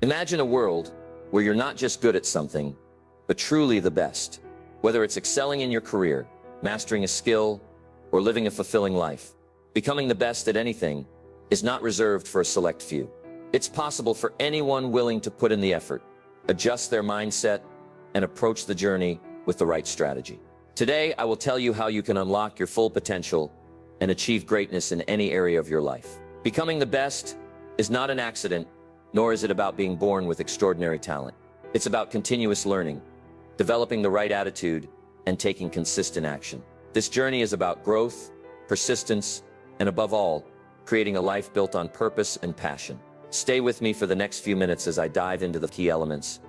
Imagine a world where you're not just good at something, but truly the best. Whether it's excelling in your career, mastering a skill, or living a fulfilling life, becoming the best at anything is not reserved for a select few. It's possible for anyone willing to put in the effort, adjust their mindset, and approach the journey with the right strategy. Today, I will tell you how you can unlock your full potential and achieve greatness in any area of your life. Becoming the best is not an accident, nor is it about being born with extraordinary talent. It's about continuous learning, developing the right attitude, and taking consistent action. This journey is about growth, persistence, and above all, creating a life built on purpose and passion. Stay with me for the next few minutes as I dive into the key elements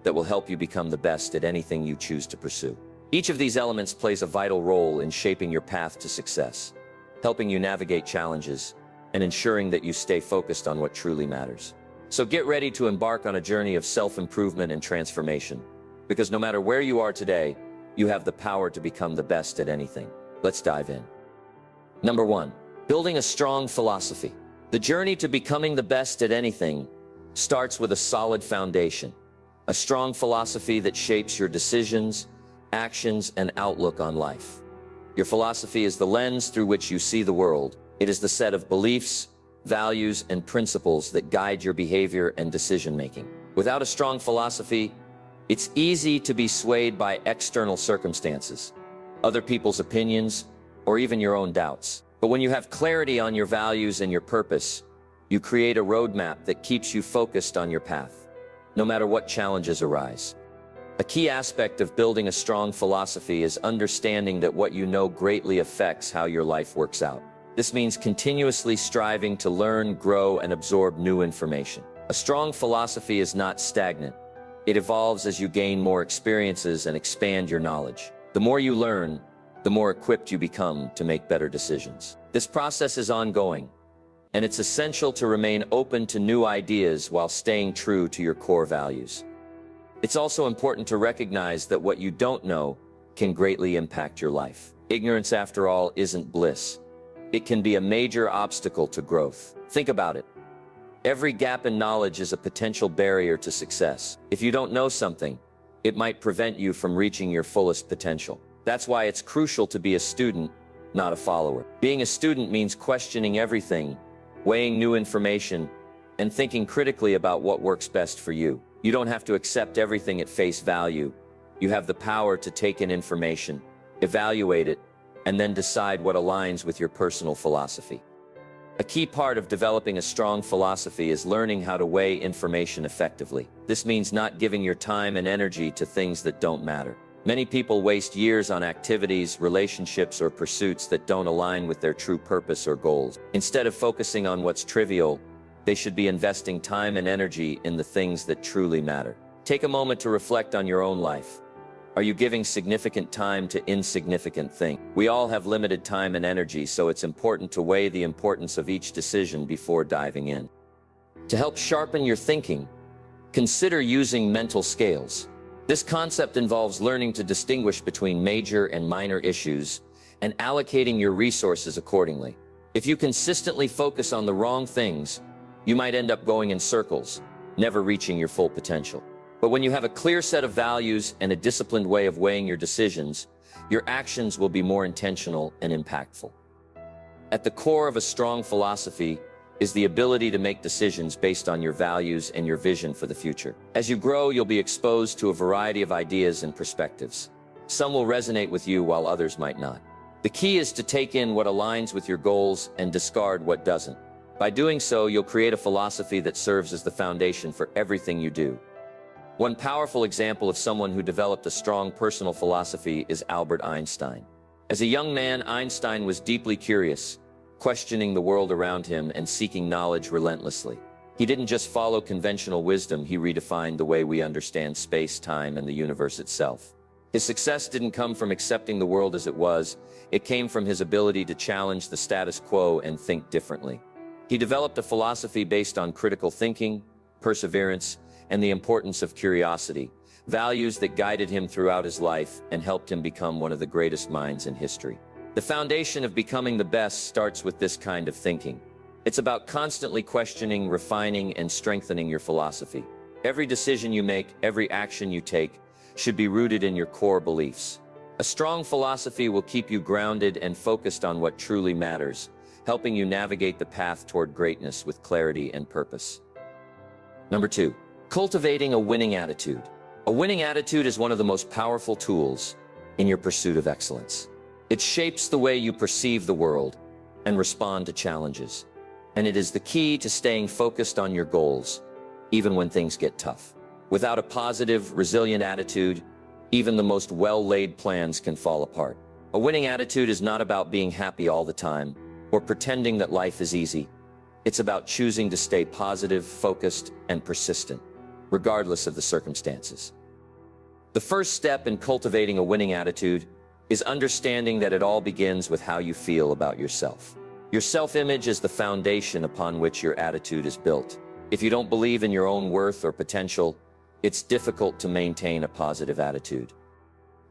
that will help you become the best at anything you choose to pursue. Each of these elements plays a vital role in shaping your path to success, helping you navigate challenges, and ensuring that you stay focused on what truly matters. So get ready to embark on a journey of self-improvement and transformation, because no matter where you are today, you have the power to become the best at anything. Let's dive in. Number 1, building a strong philosophy. The journey to becoming the best at anything starts with a solid foundation, a strong philosophy that shapes your decisions, actions, and outlook on life. Your philosophy is the lens through which you see the world. It is the set of beliefs, values, and principles that guide your behavior and decision-making. Without a strong philosophy, it's easy to be swayed by external circumstances, other people's opinions, or even your own doubts. But when you have clarity on your values and your purpose, you create a roadmap that keeps you focused on your path, no matter what challenges arise. A key aspect of building a strong philosophy is understanding that what you know greatly affects how your life works out. This means continuously striving to learn, grow, and absorb new information. A strong philosophy is not stagnant. It evolves as you gain more experiences and expand your knowledge. The more you learn, the more equipped you become to make better decisions. This process is ongoing, and it's essential to remain open to new ideas while staying true to your core values. It's also important to recognize that what you don't know can greatly impact your life. Ignorance, after all, isn't bliss. It can be a major obstacle to growth. Think about it. Every gap in knowledge is a potential barrier to success. If you don't know something, it might prevent you from reaching your fullest potential. That's why it's crucial to be a student, not a follower. Being a student means questioning everything, weighing new information, and thinking critically about what works best for you. You don't have to accept everything at face value. You have the power to take in information, evaluate it, and then decide what aligns with your personal philosophy. A key part of developing a strong philosophy is learning how to weigh information effectively. This means not giving your time and energy to things that don't matter. Many people waste years on activities, relationships, or pursuits that don't align with their true purpose or goals. Instead of focusing on what's trivial, they should be investing time and energy in the things that truly matter. Take a moment to reflect on your own life. Are you giving significant time to insignificant things? We all have limited time and energy, so it's important to weigh the importance of each decision before diving in. To help sharpen your thinking, consider using mental scales. This concept involves learning to distinguish between major and minor issues and allocating your resources accordingly. If you consistently focus on the wrong things, you might end up going in circles, never reaching your full potential. But when you have a clear set of values and a disciplined way of weighing your decisions, your actions will be more intentional and impactful. At the core of a strong philosophy is the ability to make decisions based on your values and your vision for the future. As you grow, you'll be exposed to a variety of ideas and perspectives. Some will resonate with you while others might not. The key is to take in what aligns with your goals and discard what doesn't. By doing so, you'll create a philosophy that serves as the foundation for everything you do. One powerful example of someone who developed a strong personal philosophy is Albert Einstein. As a young man, Einstein was deeply curious, questioning the world around him and seeking knowledge relentlessly. He didn't just follow conventional wisdom, he redefined the way we understand space, time, and the universe itself. His success didn't come from accepting the world as it was, it came from his ability to challenge the status quo and think differently. He developed a philosophy based on critical thinking, perseverance, and the importance of curiosity, values that guided him throughout his life and helped him become one of the greatest minds in history. The foundation of becoming the best starts with this kind of thinking. It's about constantly questioning, refining, and strengthening your philosophy. Every decision you make, every action you take, should be rooted in your core beliefs. A strong philosophy will keep you grounded and focused on what truly matters, helping you navigate the path toward greatness with clarity and purpose. Number 2, cultivating a winning attitude. A winning attitude is one of the most powerful tools in your pursuit of excellence. It shapes the way you perceive the world and respond to challenges. And it is the key to staying focused on your goals, even when things get tough. Without a positive, resilient attitude, even the most well-laid plans can fall apart. A winning attitude is not about being happy all the time or pretending that life is easy. It's about choosing to stay positive, focused, and persistent, regardless of the circumstances. The first step in cultivating a winning attitude is understanding that it all begins with how you feel about yourself. Your self-image is the foundation upon which your attitude is built. If you don't believe in your own worth or potential, it's difficult to maintain a positive attitude.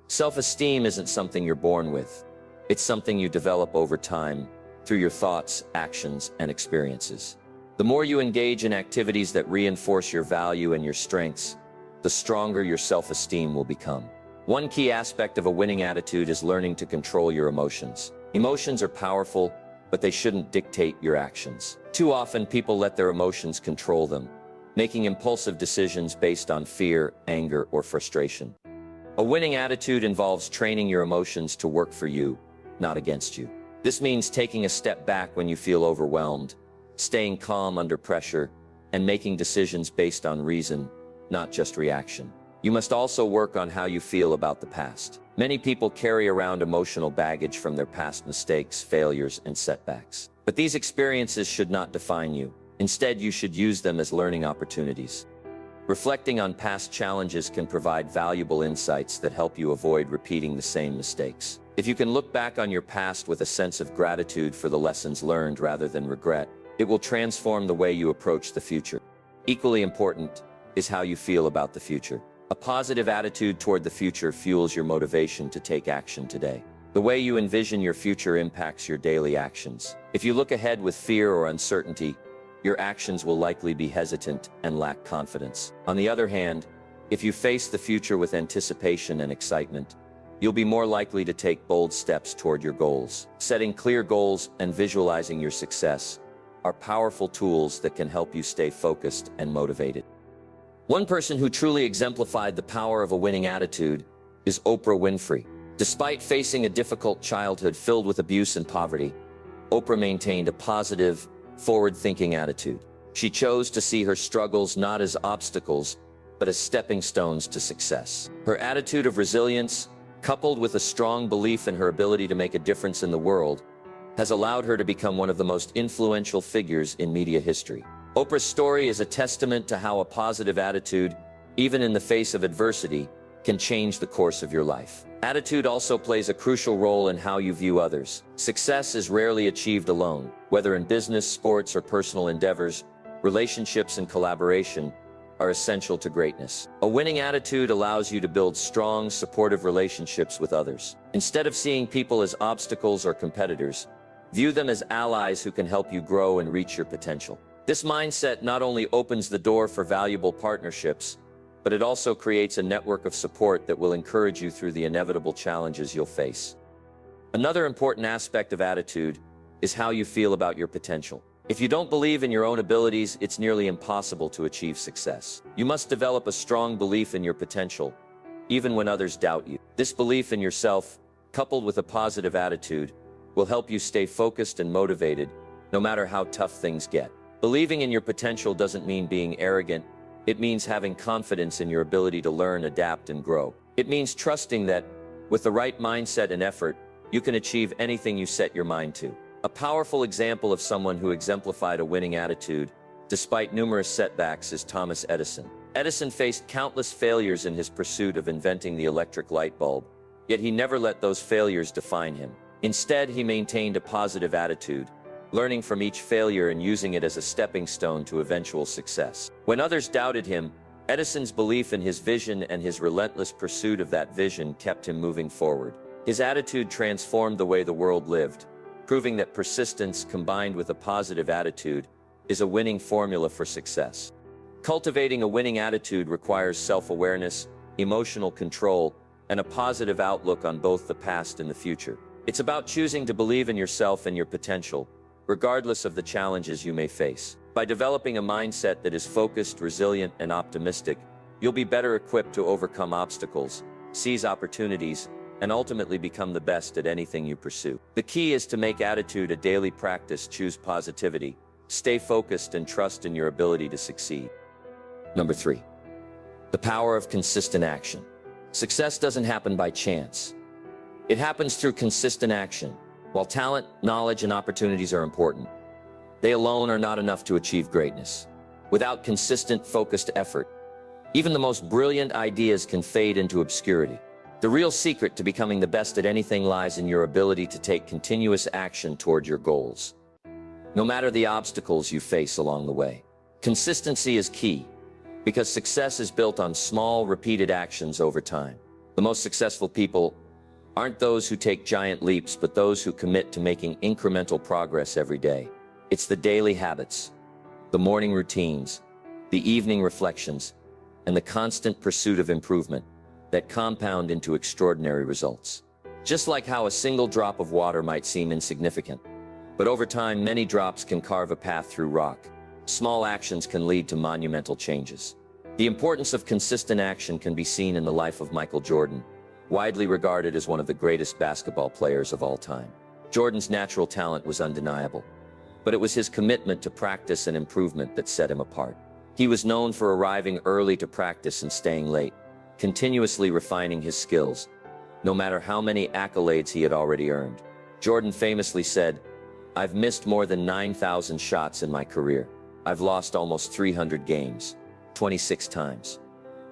Self-esteem isn't something you're born with. It's something you develop over time through your thoughts, actions, and experiences. The more you engage in activities that reinforce your value and your strengths, the stronger your self-esteem will become. One key aspect of a winning attitude is learning to control your emotions. Emotions are powerful, but they shouldn't dictate your actions. Too often, people let their emotions control them, making impulsive decisions based on fear, anger, or frustration. A winning attitude involves training your emotions to work for you, not against you. This means taking a step back when you feel overwhelmed, staying calm under pressure, and making decisions based on reason, not just reaction. You must also work on how you feel about the past. Many people carry around emotional baggage from their past mistakes, failures, and setbacks. But these experiences should not define you. Instead, you should use them as learning opportunities. Reflecting on past challenges can provide valuable insights that help you avoid repeating the same mistakes. If you can look back on your past with a sense of gratitude for the lessons learned rather than regret, it will transform the way you approach the future. Equally important is how you feel about the future. A positive attitude toward the future fuels your motivation to take action today. The way you envision your future impacts your daily actions. If you look ahead with fear or uncertainty, your actions will likely be hesitant and lack confidence. On the other hand, if you face the future with anticipation and excitement, you'll be more likely to take bold steps toward your goals. Setting clear goals and visualizing your success are powerful tools that can help you stay focused and motivated. One person who truly exemplified the power of a winning attitude is Oprah Winfrey. Despite facing a difficult childhood filled with abuse and poverty, Oprah maintained a positive, forward-thinking attitude. She chose to see her struggles not as obstacles, but as stepping stones to success. Her attitude of resilience, coupled with a strong belief in her ability to make a difference in the world, has allowed her to become one of the most influential figures in media history. Oprah's story is a testament to how a positive attitude, even in the face of adversity, can change the course of your life. Attitude also plays a crucial role in how you view others. Success is rarely achieved alone. Whether in business, sports, or personal endeavors, relationships and collaboration are essential to greatness. A winning attitude allows you to build strong, supportive relationships with others. Instead of seeing people as obstacles or competitors, view them as allies who can help you grow and reach your potential. This mindset not only opens the door for valuable partnerships, but it also creates a network of support that will encourage you through the inevitable challenges you'll face. Another important aspect of attitude is how you feel about your potential. If you don't believe in your own abilities, it's nearly impossible to achieve success. You must develop a strong belief in your potential, even when others doubt you. This belief in yourself, coupled with a positive attitude, will help you stay focused and motivated, no matter how tough things get. Believing in your potential doesn't mean being arrogant. It means having confidence in your ability to learn, adapt, and grow. It means trusting that, with the right mindset and effort, you can achieve anything you set your mind to. A powerful example of someone who exemplified a winning attitude, despite numerous setbacks, is Thomas Edison. Edison faced countless failures in his pursuit of inventing the electric light bulb, yet he never let those failures define him. Instead, he maintained a positive attitude, learning from each failure and using it as a stepping stone to eventual success. When others doubted him, Edison's belief in his vision and his relentless pursuit of that vision kept him moving forward. His attitude transformed the way the world lived, proving that persistence combined with a positive attitude is a winning formula for success. Cultivating a winning attitude requires self-awareness, emotional control, and a positive outlook on both the past and the future. It's about choosing to believe in yourself and your potential, regardless of the challenges you may face. By developing a mindset that is focused, resilient, and optimistic, you'll be better equipped to overcome obstacles, seize opportunities, and ultimately become the best at anything you pursue. The key is to make attitude a daily practice, choose positivity, stay focused, and trust in your ability to succeed. Number 3. The power of consistent action. Success doesn't happen by chance. It happens through consistent action. While talent, knowledge, and opportunities are important, they alone are not enough to achieve greatness. Without consistent, focused effort, even the most brilliant ideas can fade into obscurity. The real secret to becoming the best at anything lies in your ability to take continuous action toward your goals, no matter the obstacles you face along the way. Consistency is key, because success is built on small, repeated actions over time. The most successful people aren't those who take giant leaps, but those who commit to making incremental progress every day. It's the daily habits, the morning routines, the evening reflections, and the constant pursuit of improvement that compound into extraordinary results. Just like how a single drop of water might seem insignificant, but over time, many drops can carve a path through rock. Small actions can lead to monumental changes. The importance of consistent action can be seen in the life of Michael Jordan, widely regarded as one of the greatest basketball players of all time. Jordan's natural talent was undeniable, but it was his commitment to practice and improvement that set him apart. He was known for arriving early to practice and staying late, continuously refining his skills, no matter how many accolades he had already earned. Jordan famously said, "I've missed more than 9,000 shots in my career. I've lost almost 300 games, 26 times.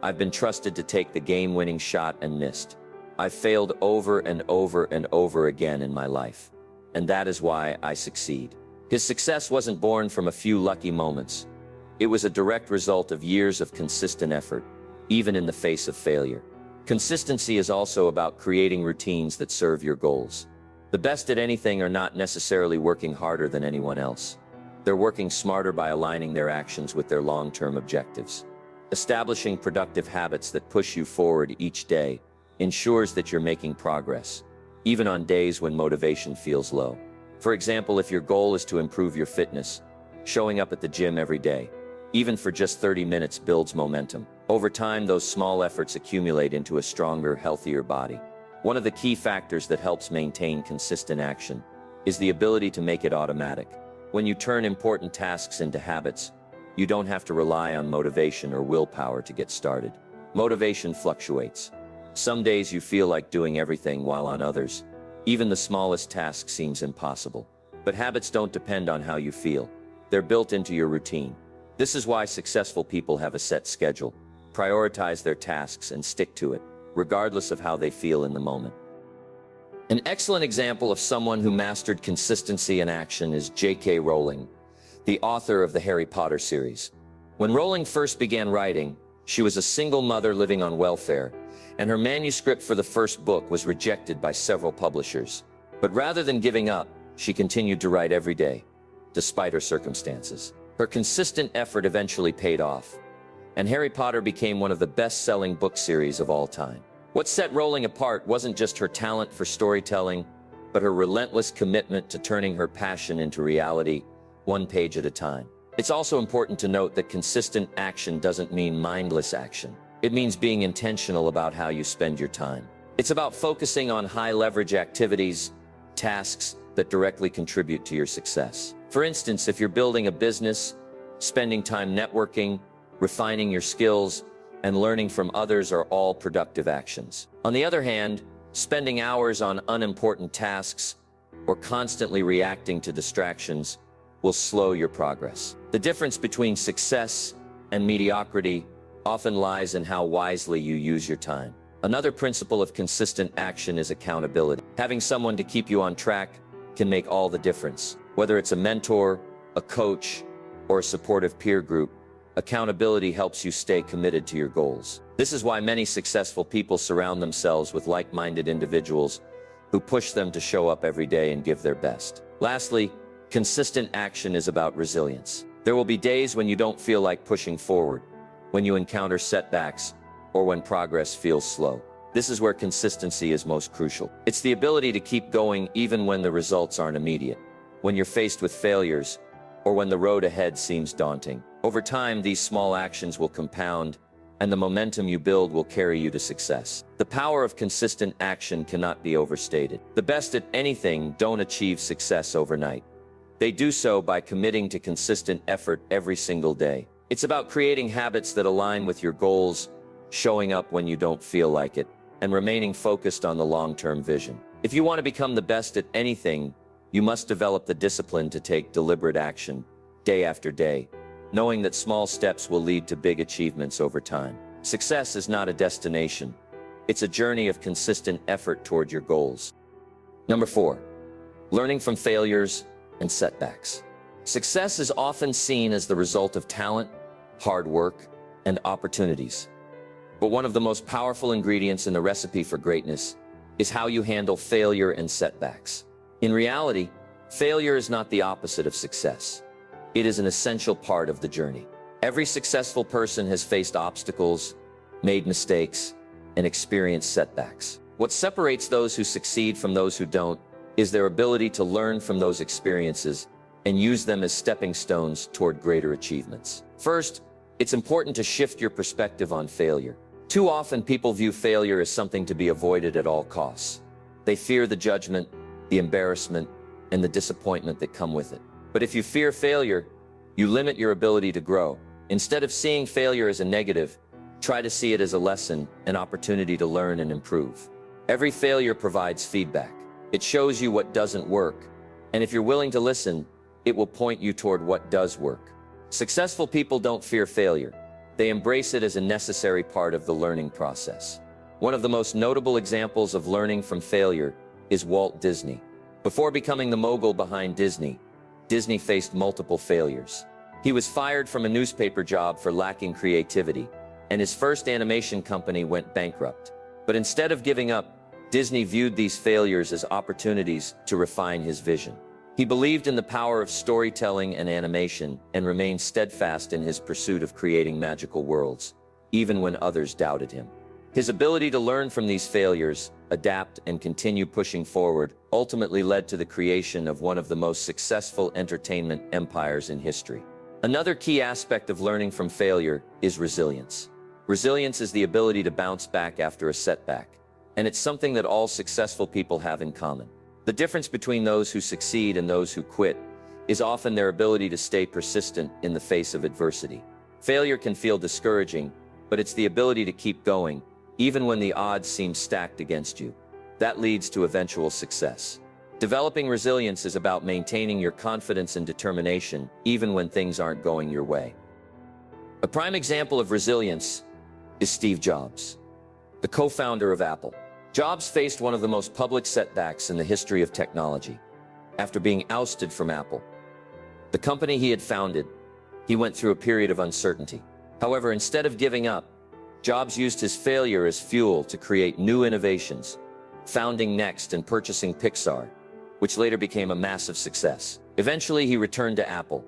I've been trusted to take the game-winning shot and missed. I've failed over and over and over again in my life, and that is why I succeed." His success wasn't born from a few lucky moments. It was a direct result of years of consistent effort, even in the face of failure. Consistency is also about creating routines that serve your goals. The best at anything are not necessarily working harder than anyone else. They're working smarter by aligning their actions with their long-term objectives. Establishing productive habits that push you forward each day ensures that you're making progress, even on days when motivation feels low. For example, if your goal is to improve your fitness, showing up at the gym every day, even for just 30 minutes, builds momentum. Over time, those small efforts accumulate into a stronger, healthier body. One of the key factors that helps maintain consistent action is the ability to make it automatic. When you turn important tasks into habits, you don't have to rely on motivation or willpower to get started. Motivation fluctuates. Some days you feel like doing everything, while on others, even the smallest task seems impossible. But habits don't depend on how you feel. They're built into your routine. This is why successful people have a set schedule, prioritize their tasks, and stick to it, regardless of how they feel in the moment. An excellent example of someone who mastered consistency and action is J.K. Rowling, the author of the Harry Potter series. When Rowling first began writing, she was a single mother living on welfare, and her manuscript for the first book was rejected by several publishers. But rather than giving up, she continued to write every day, despite her circumstances. Her consistent effort eventually paid off, and Harry Potter became one of the best-selling book series of all time. What set Rowling apart wasn't just her talent for storytelling, but her relentless commitment to turning her passion into reality, one page at a time. It's also important to note that consistent action doesn't mean mindless action. It means being intentional about how you spend your time. It's about focusing on high-leverage activities, tasks that directly contribute to your success. For instance, if you're building a business, spending time networking, refining your skills, and learning from others are all productive actions. On the other hand, spending hours on unimportant tasks or constantly reacting to distractions will slow your progress. The difference between success and mediocrity often lies in how wisely you use your time. Another principle of consistent action is accountability. Having someone to keep you on track can make all the difference. Whether it's a mentor, a coach, or a supportive peer group, accountability helps you stay committed to your goals. This is why many successful people surround themselves with like-minded individuals who push them to show up every day and give their best. Lastly, consistent action is about resilience. There will be days when you don't feel like pushing forward, when you encounter setbacks, or when progress feels slow. This is where consistency is most crucial. It's the ability to keep going even when the results aren't immediate, when you're faced with failures, or when the road ahead seems daunting. Over time, these small actions will compound, and the momentum you build will carry you to success. The power of consistent action cannot be overstated. The best at anything don't achieve success overnight. They do so by committing to consistent effort every single day. It's about creating habits that align with your goals, showing up when you don't feel like it, and remaining focused on the long-term vision. If you want to become the best at anything, you must develop the discipline to take deliberate action, day after day, knowing that small steps will lead to big achievements over time. Success is not a destination. It's a journey of consistent effort toward your goals. Number 4, learning from failures and setbacks. Success is often seen as the result of talent, hard work, and opportunities. But one of the most powerful ingredients in the recipe for greatness is how you handle failure and setbacks. In reality, failure is not the opposite of success. It is an essential part of the journey. Every successful person has faced obstacles, made mistakes, and experienced setbacks. What separates those who succeed from those who don't is their ability to learn from those experiences and use them as stepping stones toward greater achievements. First, it's important to shift your perspective on failure. Too often, people view failure as something to be avoided at all costs. They fear the judgment, the embarrassment, and the disappointment that come with it. But if you fear failure, you limit your ability to grow. Instead of seeing failure as a negative, try to see it as a lesson, an opportunity to learn and improve. Every failure provides feedback. It shows you what doesn't work, and if you're willing to listen, it will point you toward what does work. Successful people don't fear failure. They embrace it as a necessary part of the learning process. One of the most notable examples of learning from failure is Walt Disney. Before becoming the mogul behind Disney, Disney faced multiple failures. He was fired from a newspaper job for lacking creativity, and his first animation company went bankrupt. But instead of giving up, Disney viewed these failures as opportunities to refine his vision. He believed in the power of storytelling and animation and remained steadfast in his pursuit of creating magical worlds, even when others doubted him. His ability to learn from these failures, adapt, and continue pushing forward ultimately led to the creation of one of the most successful entertainment empires in history. Another key aspect of learning from failure is resilience. Resilience is the ability to bounce back after a setback, and it's something that all successful people have in common. The difference between those who succeed and those who quit is often their ability to stay persistent in the face of adversity. Failure can feel discouraging, but it's the ability to keep going, even when the odds seem stacked against you. That leads to eventual success. Developing resilience is about maintaining your confidence and determination, even when things aren't going your way. A prime example of resilience is Steve Jobs, the co-founder of Apple. Jobs faced one of the most public setbacks in the history of technology. After being ousted from Apple, the company he had founded, he went through a period of uncertainty. However, instead of giving up, Jobs used his failure as fuel to create new innovations, founding Next and purchasing Pixar, which later became a massive success. Eventually, he returned to Apple,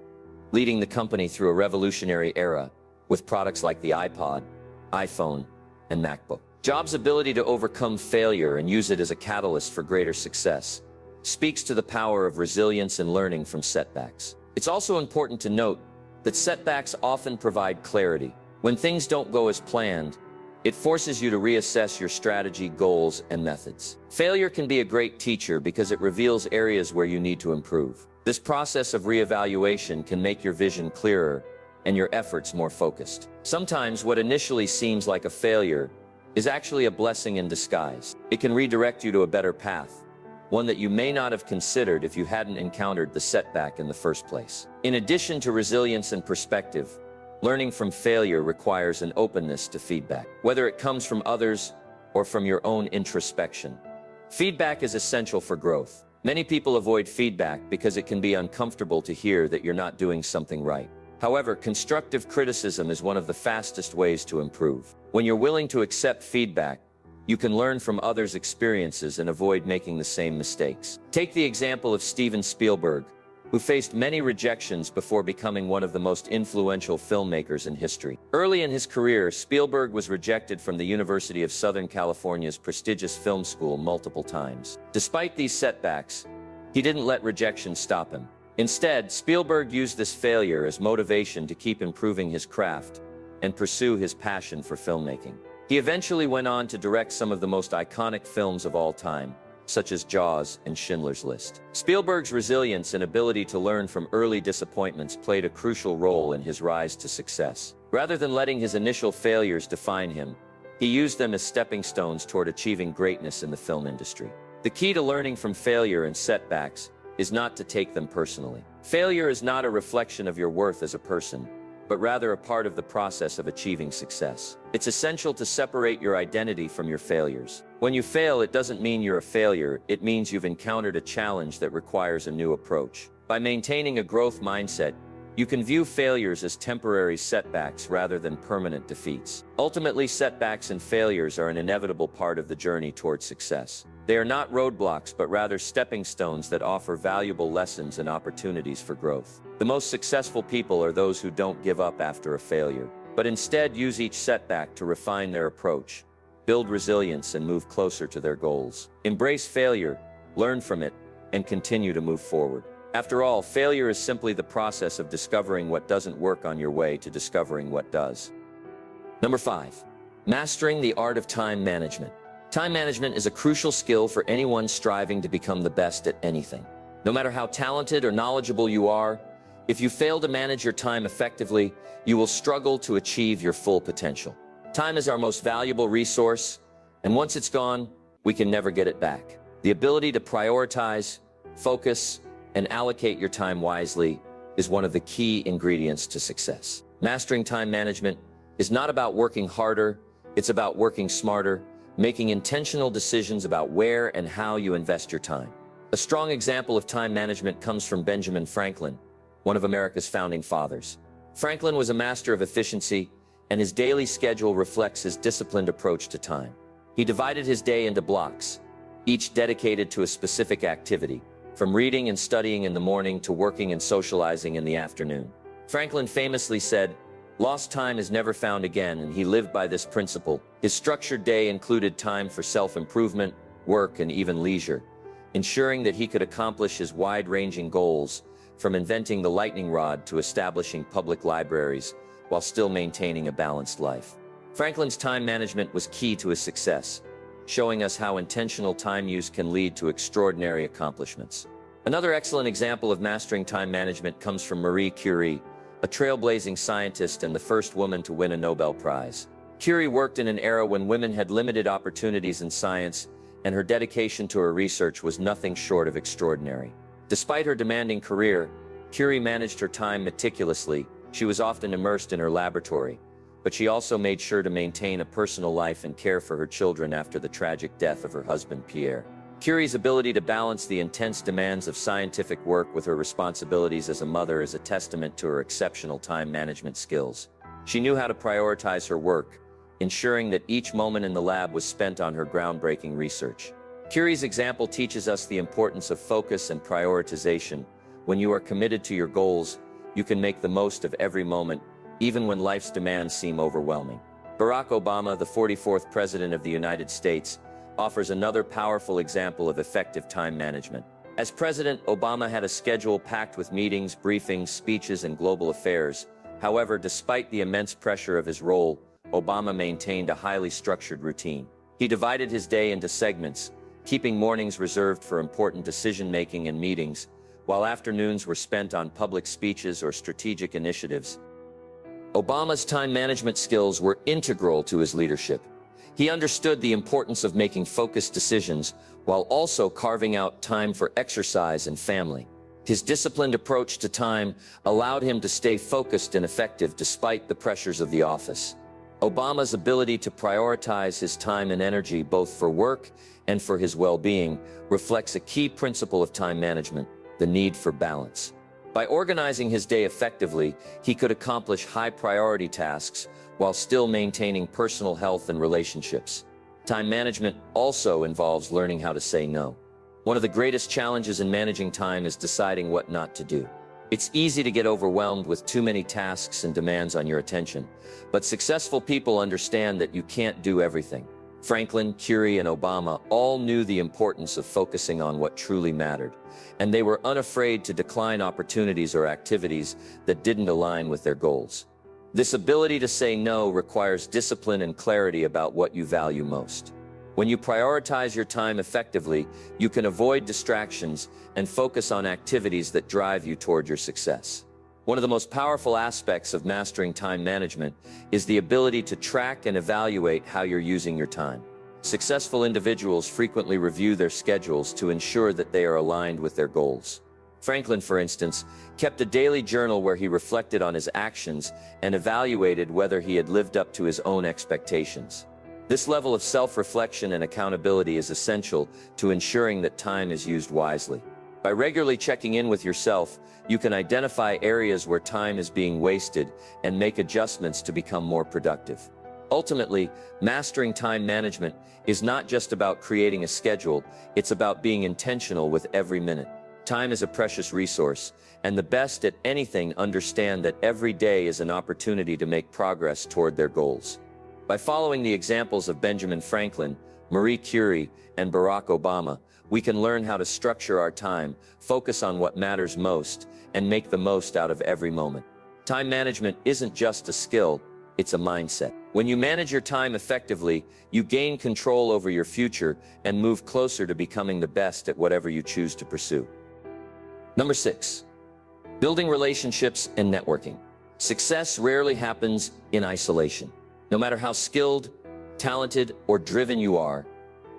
leading the company through a revolutionary era with products like the iPod, iPhone, and MacBook. Jobs' ability to overcome failure and use it as a catalyst for greater success speaks to the power of resilience and learning from setbacks. It's also important to note that setbacks often provide clarity. When things don't go as planned, it forces you to reassess your strategy, goals, and methods. Failure can be a great teacher because it reveals areas where you need to improve. This process of reevaluation can make your vision clearer and your efforts more focused. Sometimes what initially seems like a failure is actually a blessing in disguise. It can redirect you to a better path, one that you may not have considered if you hadn't encountered the setback in the first place. In addition to resilience and perspective, learning from failure requires an openness to feedback, whether it comes from others or from your own introspection. Feedback is essential for growth. Many people avoid feedback because it can be uncomfortable to hear that you're not doing something right. However, constructive criticism is one of the fastest ways to improve. When you're willing to accept feedback, you can learn from others' experiences and avoid making the same mistakes. Take the example of Steven Spielberg, who faced many rejections before becoming one of the most influential filmmakers in history. Early in his career, Spielberg was rejected from the University of Southern California's prestigious film school multiple times. Despite these setbacks, he didn't let rejection stop him. Instead, Spielberg used this failure as motivation to keep improving his craft and pursue his passion for filmmaking. He eventually went on to direct some of the most iconic films of all time, such as Jaws and Schindler's List. Spielberg's resilience and ability to learn from early disappointments played a crucial role in his rise to success. Rather than letting his initial failures define him, he used them as stepping stones toward achieving greatness in the film industry. The key to learning from failure and setbacks is not to take them personally. Failure is not a reflection of your worth as a person, but rather a part of the process of achieving success. It's essential to separate your identity from your failures. When you fail, it doesn't mean you're a failure, it means you've encountered a challenge that requires a new approach. By maintaining a growth mindset, you can view failures as temporary setbacks rather than permanent defeats. Ultimately, setbacks and failures are an inevitable part of the journey towards success. They are not roadblocks, but rather stepping stones that offer valuable lessons and opportunities for growth. The most successful people are those who don't give up after a failure, but instead use each setback to refine their approach, build resilience, and move closer to their goals. Embrace failure, learn from it, and continue to move forward. After all, failure is simply the process of discovering what doesn't work on your way to discovering what does. Number 5. Mastering the art of time management. Time management is a crucial skill for anyone striving to become the best at anything. No matter how talented or knowledgeable you are, if you fail to manage your time effectively, you will struggle to achieve your full potential. Time is our most valuable resource, and once it's gone, we can never get it back. The ability to prioritize, focus, and allocate your time wisely is one of the key ingredients to success. Mastering time management is not about working harder, it's about working smarter, making intentional decisions about where and how you invest your time. A strong example of time management comes from Benjamin Franklin, one of America's founding fathers. Franklin was a master of efficiency, and his daily schedule reflects his disciplined approach to time. He divided his day into blocks, each dedicated to a specific activity, from reading and studying in the morning to working and socializing in the afternoon. Franklin famously said, "Lost time is never found again," and he lived by this principle. His structured day included time for self-improvement, work, and even leisure, ensuring that he could accomplish his wide-ranging goals, from inventing the lightning rod to establishing public libraries, while still maintaining a balanced life. Franklin's time management was key to his success, showing us how intentional time use can lead to extraordinary accomplishments. Another excellent example of mastering time management comes from Marie Curie, a trailblazing scientist and the first woman to win a Nobel Prize. Curie worked in an era when women had limited opportunities in science, and her dedication to her research was nothing short of extraordinary. Despite her demanding career, Curie managed her time meticulously. She was often immersed in her laboratory, but she also made sure to maintain a personal life and care for her children after the tragic death of her husband, Pierre. Curie's ability to balance the intense demands of scientific work with her responsibilities as a mother is a testament to her exceptional time management skills. She knew how to prioritize her work, ensuring that each moment in the lab was spent on her groundbreaking research. Curie's example teaches us the importance of focus and prioritization. When you are committed to your goals, you can make the most of every moment, even when life's demands seem overwhelming. Barack Obama, the 44th President of the United States, offers another powerful example of effective time management. As president, Obama had a schedule packed with meetings, briefings, speeches, and global affairs. However, despite the immense pressure of his role, Obama maintained a highly structured routine. He divided his day into segments, keeping mornings reserved for important decision-making and meetings, while afternoons were spent on public speeches or strategic initiatives. Obama's time management skills were integral to his leadership. He understood the importance of making focused decisions while also carving out time for exercise and family. His disciplined approach to time allowed him to stay focused and effective despite the pressures of the office. Obama's ability to prioritize his time and energy both for work and for his well-being reflects a key principle of time management: the need for balance. By organizing his day effectively, he could accomplish high-priority tasks while still maintaining personal health and relationships. Time management also involves learning how to say no. One of the greatest challenges in managing time is deciding what not to do. It's easy to get overwhelmed with too many tasks and demands on your attention, but successful people understand that you can't do everything. Franklin, Curie, and Obama all knew the importance of focusing on what truly mattered, and they were unafraid to decline opportunities or activities that didn't align with their goals. This ability to say no requires discipline and clarity about what you value most. When you prioritize your time effectively, you can avoid distractions and focus on activities that drive you toward your success. One of the most powerful aspects of mastering time management is the ability to track and evaluate how you're using your time. Successful individuals frequently review their schedules to ensure that they are aligned with their goals. Franklin, for instance, kept a daily journal where he reflected on his actions and evaluated whether he had lived up to his own expectations. This level of self-reflection and accountability is essential to ensuring that time is used wisely. By regularly checking in with yourself, you can identify areas where time is being wasted and make adjustments to become more productive. Ultimately, mastering time management is not just about creating a schedule, it's about being intentional with every minute. Time is a precious resource, and the best at anything understand that every day is an opportunity to make progress toward their goals. By following the examples of Benjamin Franklin, Marie Curie, and Barack Obama, we can learn how to structure our time, focus on what matters most, and make the most out of every moment. Time management isn't just a skill, it's a mindset. When you manage your time effectively, you gain control over your future and move closer to becoming the best at whatever you choose to pursue. Number 6. Building relationships and networking. Success rarely happens in isolation. No matter how skilled, talented, or driven you are,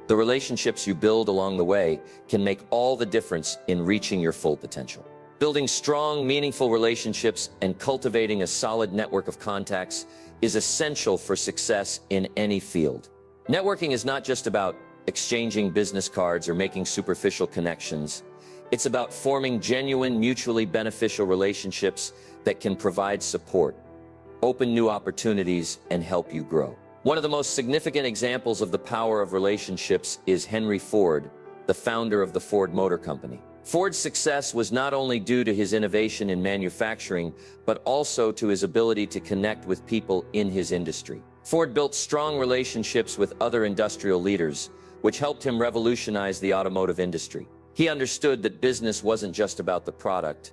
the relationships you build along the way can make all the difference in reaching your full potential. Building strong, meaningful relationships and cultivating a solid network of contacts is essential for success in any field. Networking is not just about exchanging business cards or making superficial connections. It's about forming genuine, mutually beneficial relationships that can provide support, open new opportunities, and help you grow. One of the most significant examples of the power of relationships is Henry Ford, the founder of the Ford Motor Company. Ford's success was not only due to his innovation in manufacturing, but also to his ability to connect with people in his industry. Ford built strong relationships with other industrial leaders, which helped him revolutionize the automotive industry. He understood that business wasn't just about the product,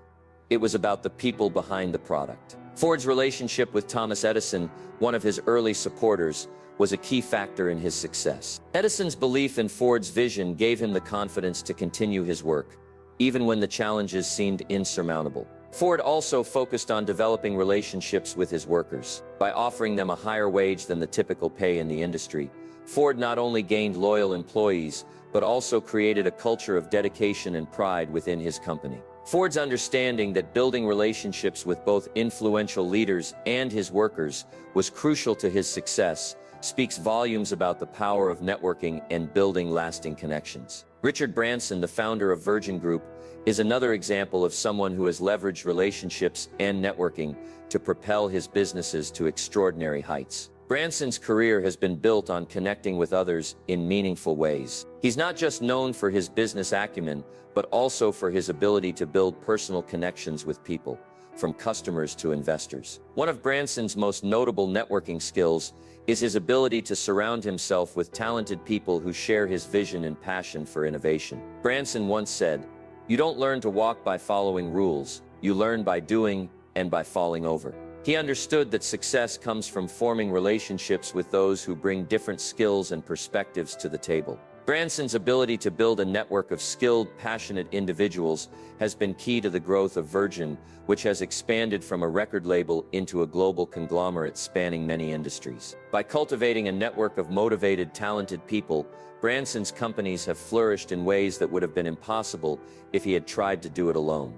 it was about the people behind the product. Ford's relationship with Thomas Edison, one of his early supporters, was a key factor in his success. Edison's belief in Ford's vision gave him the confidence to continue his work, even when the challenges seemed insurmountable. Ford also focused on developing relationships with his workers. By offering them a higher wage than the typical pay in the industry, Ford not only gained loyal employees, but also created a culture of dedication and pride within his company. Ford's understanding that building relationships with both influential leaders and his workers was crucial to his success speaks volumes about the power of networking and building lasting connections. Richard Branson, the founder of Virgin Group, is another example of someone who has leveraged relationships and networking to propel his businesses to extraordinary heights. Branson's career has been built on connecting with others in meaningful ways. He's not just known for his business acumen, but also for his ability to build personal connections with people, from customers to investors. One of Branson's most notable networking skills is his ability to surround himself with talented people who share his vision and passion for innovation. Branson once said, "You don't learn to walk by following rules, you learn by doing and by falling over." He understood that success comes from forming relationships with those who bring different skills and perspectives to the table. Branson's ability to build a network of skilled, passionate individuals has been key to the growth of Virgin, which has expanded from a record label into a global conglomerate spanning many industries. By cultivating a network of motivated, talented people, Branson's companies have flourished in ways that would have been impossible if he had tried to do it alone.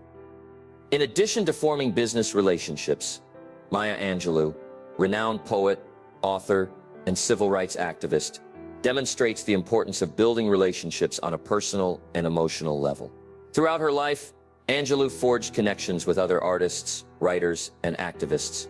In addition to forming business relationships, Maya Angelou, renowned poet, author, and civil rights activist, demonstrates the importance of building relationships on a personal and emotional level. Throughout her life, Angelou forged connections with other artists, writers, and activists,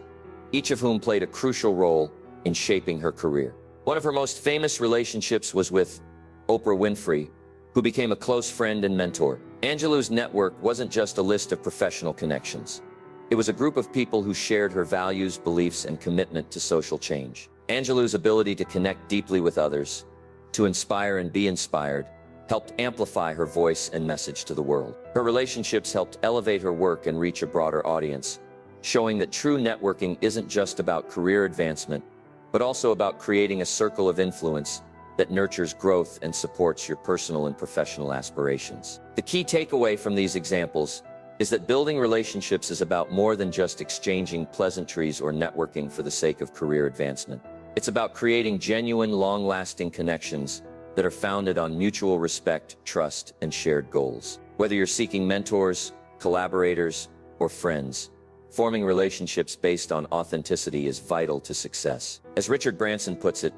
each of whom played a crucial role in shaping her career. One of her most famous relationships was with Oprah Winfrey, who became a close friend and mentor. Angelou's network wasn't just a list of professional connections. It was a group of people who shared her values, beliefs, and commitment to social change. Angelou's ability to connect deeply with others, to inspire and be inspired, helped amplify her voice and message to the world. Her relationships helped elevate her work and reach a broader audience, showing that true networking isn't just about career advancement, but also about creating a circle of influence that nurtures growth and supports your personal and professional aspirations. The key takeaway from these examples is that building relationships is about more than just exchanging pleasantries or networking for the sake of career advancement. It's about creating genuine, long-lasting connections that are founded on mutual respect, trust, and shared goals. Whether you're seeking mentors, collaborators, or friends, forming relationships based on authenticity is vital to success. As Richard Branson puts it,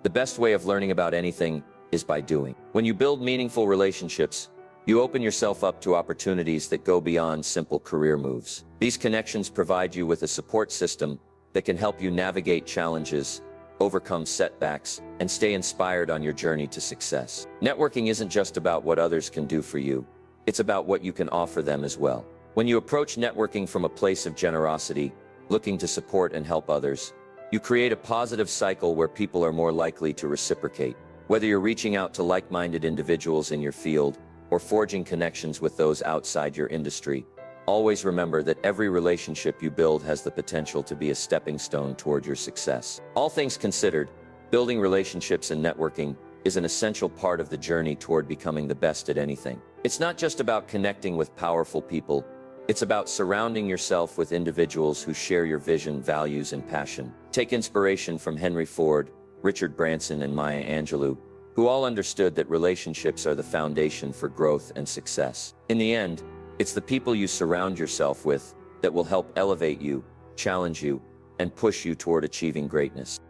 the best way of learning about anything is by doing. When you build meaningful relationships, you open yourself up to opportunities that go beyond simple career moves. These connections provide you with a support system that can help you navigate challenges, overcome setbacks, and stay inspired on your journey to success. Networking isn't just about what others can do for you, it's about what you can offer them as well. When you approach networking from a place of generosity, looking to support and help others, you create a positive cycle where people are more likely to reciprocate. Whether you're reaching out to like-minded individuals in your field or forging connections with those outside your industry, always remember that every relationship you build has the potential to be a stepping stone toward your success. All things considered, building relationships and networking is an essential part of the journey toward becoming the best at anything. It's not just about connecting with powerful people, it's about surrounding yourself with individuals who share your vision, values, and passion. Take inspiration from Henry Ford, Richard Branson, and Maya Angelou, who all understood that relationships are the foundation for growth and success. In the end, it's the people you surround yourself with that will help elevate you, challenge you, and push you toward achieving greatness.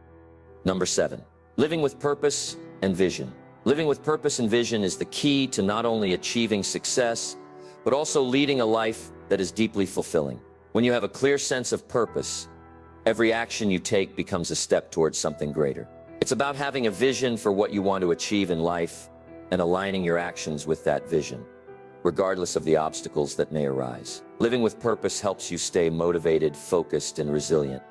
Number 7, living with purpose and vision. Living with purpose and vision is the key to not only achieving success, but also leading a life that is deeply fulfilling. When you have a clear sense of purpose, every action you take becomes a step towards something greater. It's about having a vision for what you want to achieve in life and aligning your actions with that vision, regardless of the obstacles that may arise. Living with purpose helps you stay motivated, focused, and resilient,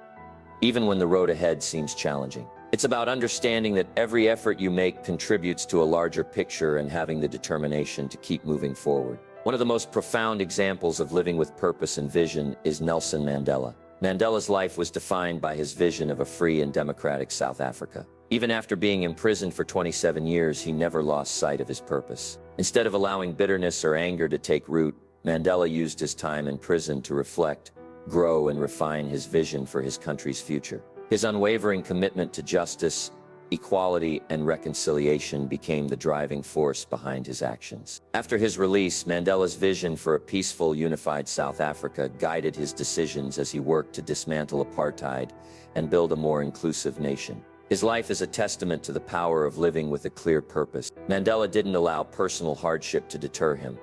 even when the road ahead seems challenging. It's about understanding that every effort you make contributes to a larger picture and having the determination to keep moving forward. One of the most profound examples of living with purpose and vision is Nelson Mandela. Mandela's life was defined by his vision of a free and democratic South Africa. Even after being imprisoned for 27 years, he never lost sight of his purpose. Instead of allowing bitterness or anger to take root, Mandela used his time in prison to reflect, grow, and refine his vision for his country's future. His unwavering commitment to justice, equality, and reconciliation became the driving force behind his actions. After his release, Mandela's vision for a peaceful, unified South Africa guided his decisions as he worked to dismantle apartheid and build a more inclusive nation. His life is a testament to the power of living with a clear purpose. Mandela didn't allow personal hardship to deter him.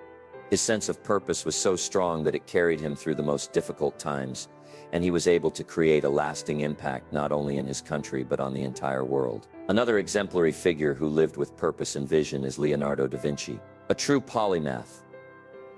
His sense of purpose was so strong that it carried him through the most difficult times, and he was able to create a lasting impact not only in his country but on the entire world. Another exemplary figure who lived with purpose and vision is Leonardo da Vinci, a true polymath.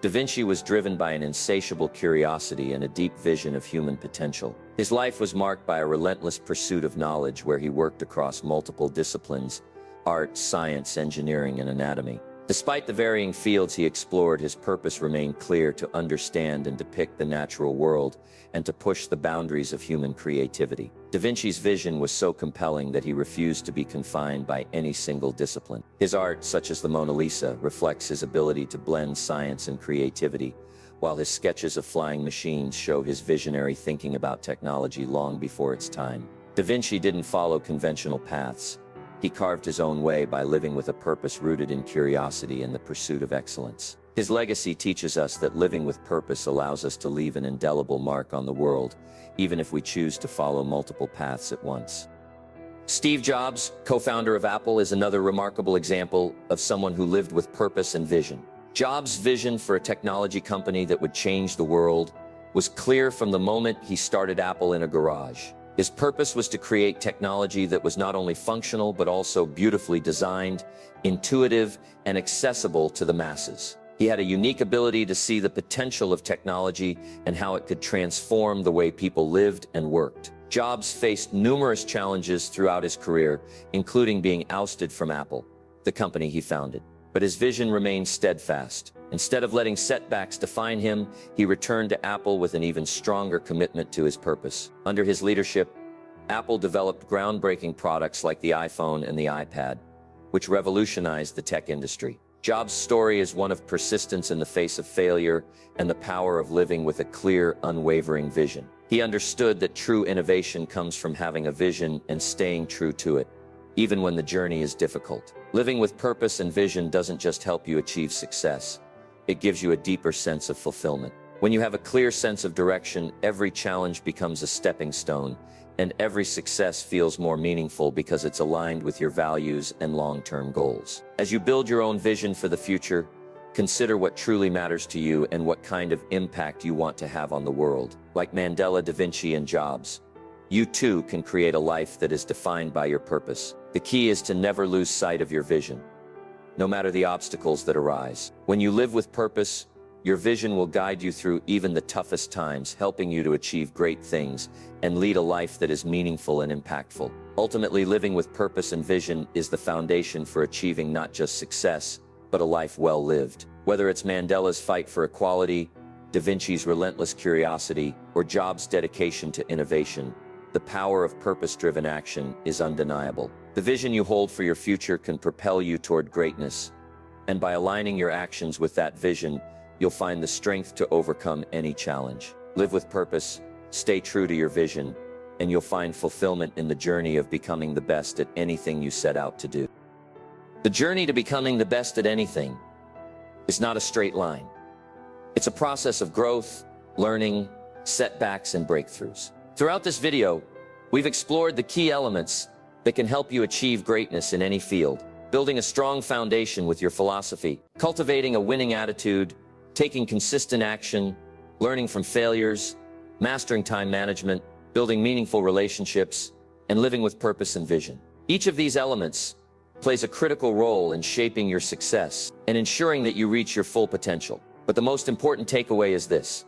Da Vinci was driven by an insatiable curiosity and a deep vision of human potential. His life was marked by a relentless pursuit of knowledge where he worked across multiple disciplines: art, science, engineering, and anatomy. Despite the varying fields he explored, his purpose remained clear: to understand and depict the natural world and to push the boundaries of human creativity. Da Vinci's vision was so compelling that he refused to be confined by any single discipline. His art, such as the Mona Lisa, reflects his ability to blend science and creativity, while his sketches of flying machines show his visionary thinking about technology long before its time. Da Vinci didn't follow conventional paths. He carved his own way by living with a purpose rooted in curiosity and the pursuit of excellence. His legacy teaches us that living with purpose allows us to leave an indelible mark on the world, even if we choose to follow multiple paths at once. Steve Jobs, co-founder of Apple, is another remarkable example of someone who lived with purpose and vision. Jobs' vision for a technology company that would change the world was clear from the moment he started Apple in a garage. His purpose was to create technology that was not only functional but also beautifully designed, intuitive, and accessible to the masses. He had a unique ability to see the potential of technology and how it could transform the way people lived and worked. Jobs faced numerous challenges throughout his career, including being ousted from Apple, the company he founded. But his vision remained steadfast. Instead of letting setbacks define him, he returned to Apple with an even stronger commitment to his purpose. Under his leadership, Apple developed groundbreaking products like the iPhone and the iPad, which revolutionized the tech industry. Jobs' story is one of persistence in the face of failure and the power of living with a clear, unwavering vision. He understood that true innovation comes from having a vision and staying true to it, even when the journey is difficult. Living with purpose and vision doesn't just help you achieve success, it gives you a deeper sense of fulfillment. When you have a clear sense of direction, every challenge becomes a stepping stone, and every success feels more meaningful because it's aligned with your values and long-term goals. As you build your own vision for the future, consider what truly matters to you and what kind of impact you want to have on the world. Like Mandela, Da Vinci, and Jobs, you too can create a life that is defined by your purpose. The key is to never lose sight of your vision, no matter the obstacles that arise. When you live with purpose, your vision will guide you through even the toughest times, helping you to achieve great things and lead a life that is meaningful and impactful. Ultimately, living with purpose and vision is the foundation for achieving not just success, but a life well lived. Whether it's Mandela's fight for equality, Da Vinci's relentless curiosity, or Jobs' dedication to innovation, the power of purpose-driven action is undeniable. The vision you hold for your future can propel you toward greatness, and by aligning your actions with that vision, you'll find the strength to overcome any challenge. Live with purpose, stay true to your vision, and you'll find fulfillment in the journey of becoming the best at anything you set out to do. The journey to becoming the best at anything is not a straight line. It's a process of growth, learning, setbacks, and breakthroughs. Throughout this video, we've explored the key elements that can help you achieve greatness in any field. Building a strong foundation with your philosophy, cultivating a winning attitude, taking consistent action, learning from failures, mastering time management, building meaningful relationships, and living with purpose and vision. Each of these elements plays a critical role in shaping your success and ensuring that you reach your full potential. But the most important takeaway is this: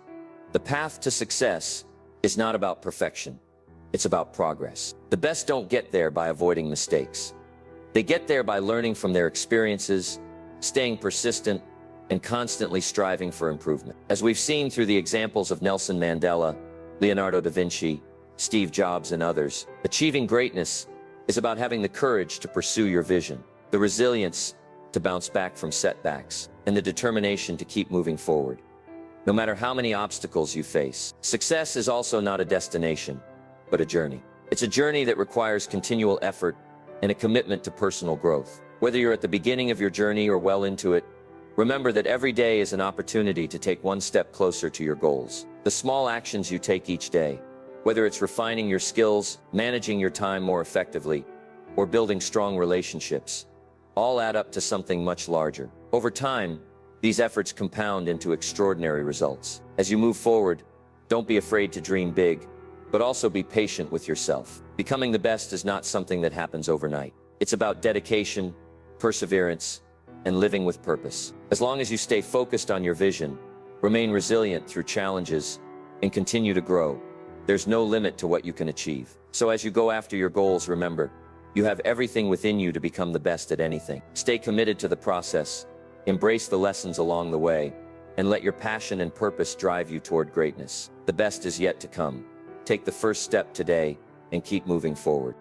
the path to success is not about perfection. It's about progress. The best don't get there by avoiding mistakes. They get there by learning from their experiences, staying persistent, and constantly striving for improvement. As we've seen through the examples of Nelson Mandela, Leonardo da Vinci, Steve Jobs, and others, achieving greatness is about having the courage to pursue your vision, the resilience to bounce back from setbacks, and the determination to keep moving forward, no matter how many obstacles you face. Success is also not a destination, but a journey. It's a journey that requires continual effort and a commitment to personal growth. Whether you're at the beginning of your journey or well into it, remember that every day is an opportunity to take one step closer to your goals. The small actions you take each day, whether it's refining your skills, managing your time more effectively, or building strong relationships, all add up to something much larger. Over time, these efforts compound into extraordinary results. As you move forward, don't be afraid to dream big, but also be patient with yourself. Becoming the best is not something that happens overnight. It's about dedication, perseverance, and living with purpose. As long as you stay focused on your vision, remain resilient through challenges, and continue to grow, there's no limit to what you can achieve. So as you go after your goals, remember, you have everything within you to become the best at anything. Stay committed to the process, embrace the lessons along the way, and let your passion and purpose drive you toward greatness. The best is yet to come. Take the first step today and keep moving forward.